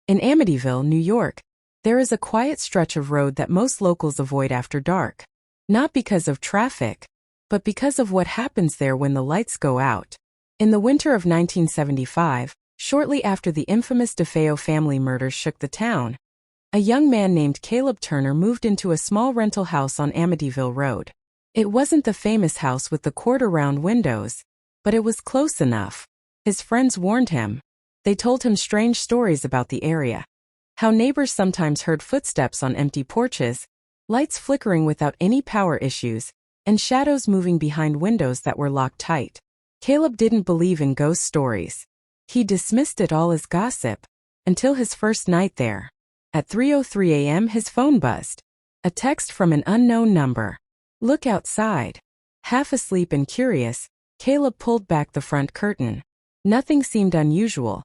In Amityville, New York, there is a quiet stretch of road that most locals avoid after dark. Not because of traffic, but because of what happens there when the lights go out. In the winter of 1975, shortly after the infamous DeFeo family murders shook the town, a young man named Caleb Turner moved into a small rental house on Amityville Road. It wasn't the famous house with the quarter-round windows, but it was close enough. His friends warned him. They told him strange stories about the area. How neighbors sometimes heard footsteps on empty porches, lights flickering without any power issues, and shadows moving behind windows that were locked tight. Caleb didn't believe in ghost stories. He dismissed it all as gossip, until his first night there. At 3:03 a.m. his phone buzzed. A text from an unknown number. "Look outside." Half asleep and curious, Caleb pulled back the front curtain. Nothing seemed unusual.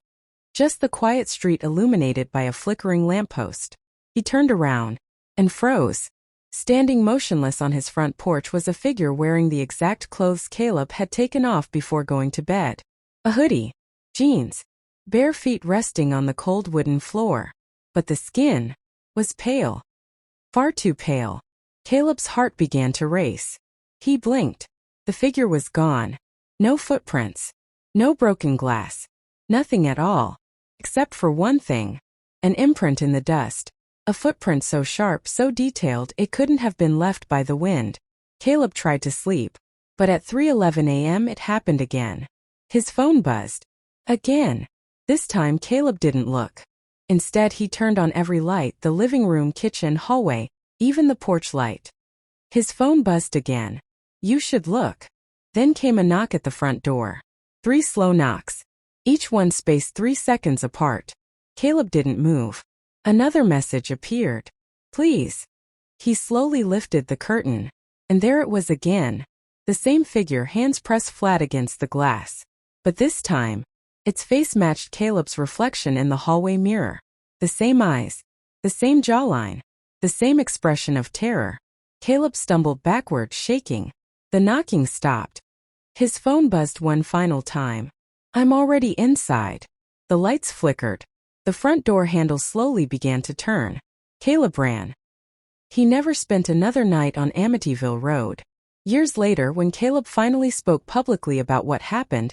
Just the quiet street illuminated by a flickering lamppost. He turned around and froze. Standing motionless on his front porch was a figure wearing the exact clothes Caleb had taken off before going to bed. A hoodie, jeans, bare feet resting on the cold wooden floor. But the skin was pale. Far too pale. Caleb's heart began to race. He blinked. The figure was gone. No footprints. No broken glass. Nothing at all. Except for one thing. An imprint in the dust. A footprint so sharp, so detailed it couldn't have been left by the wind. Caleb tried to sleep. But at 3:11 a.m. it happened again. His phone buzzed. Again. This time Caleb didn't look. Instead he turned on every light, the living room, kitchen, hallway, even the porch light. His phone buzzed again. "You should look." Then came a knock at the front door. 3 slow knocks. Each one spaced 3 seconds apart. Caleb didn't move. Another message appeared. "Please." He slowly lifted the curtain. And there it was again. The same figure, hands pressed flat against the glass. But this time, its face matched Caleb's reflection in the hallway mirror. The same eyes. The same jawline. The same expression of terror. Caleb stumbled backward, shaking. The knocking stopped. His phone buzzed one final time. "I'm already inside." The lights flickered. The front door handle slowly began to turn. Caleb ran. He never spent another night on Amityville Road. Years later, when Caleb finally spoke publicly about what happened,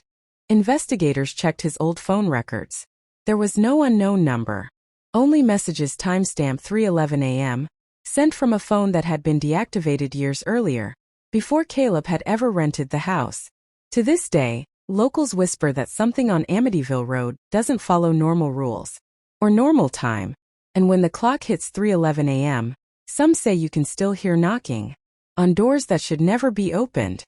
investigators checked his old phone records. There was no unknown number. Only messages timestamped 3:11 a.m., sent from a phone that had been deactivated years earlier, before Caleb had ever rented the house. To this day, locals whisper that something on Amityville Road doesn't follow normal rules, or normal time, and when the clock hits 3:11 a.m., some say you can still hear knocking on doors that should never be opened.